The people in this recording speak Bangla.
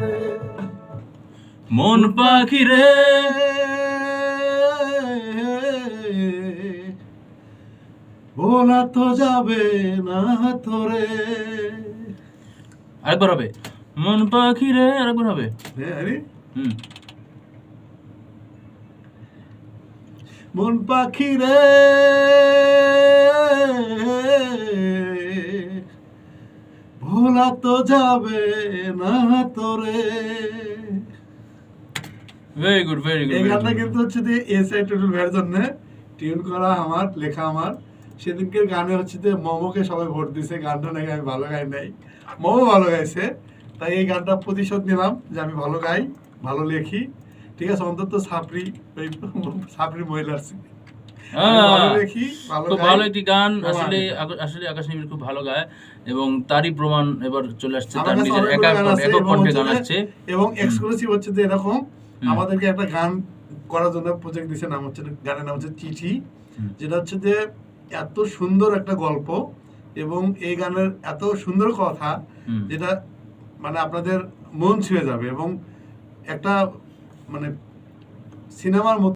করে মন পাখি রে ভোলা তো যাবে না তোরে। আরেকবার হবে, মন পাখি রে, আরেকবার হবে। আরে হুম, মন পাখি রে ভোলা তো যাবে না তোরে। Very good, very good. এই গানটা কিন্তু হচ্ছে যে এস আই টুটুল ভাইয়ের জন্য টিউন করা, আমার লেখা। আমার সেদিনকের গানে হচ্ছে যে মোমোকে সবাই ভোট দিছে, গানটা নাকি আমি ভালো গাই নাই, মোমো ভালো গাইছে। তাই এই গানটা প্রতিশোধ নিলাম যে আমি ভালো গাই, ভালো লেখি। ঠিক আছে, অন্তত সাপড়ি, ওই সাপড়ি মহিলার ভালো লেখি, ভালো খুব গাই। ভালো একটি গান। প্রমাণ আসলে এটা। আসলে আকাশ নিবিড় খুব ভালো গায়, এবং তারই প্রমাণ এবার চলে আসছে, আমার তার কাছে নিজের অনেকগুলো গান আছে একক এবং কণ্ঠে হচ্ছে গান যে- আসছে। এবং এক্সক্লুসিভ হচ্ছে যে এরকম হুম। আমাদেরকে একটা গান করার জন্য প্রজেক্ট দিছে, নাম হচ্ছে, গানের নাম হচ্ছে চিঠি। হুম। যেটা হচ্ছে যে এত সুন্দর একটা গল্প এবং এই গানের এত সুন্দর কথা, হুম। যেটা মানে আপনাদের মন ছুঁয়ে যাবে এবং একটা মানে সিনেমার মতো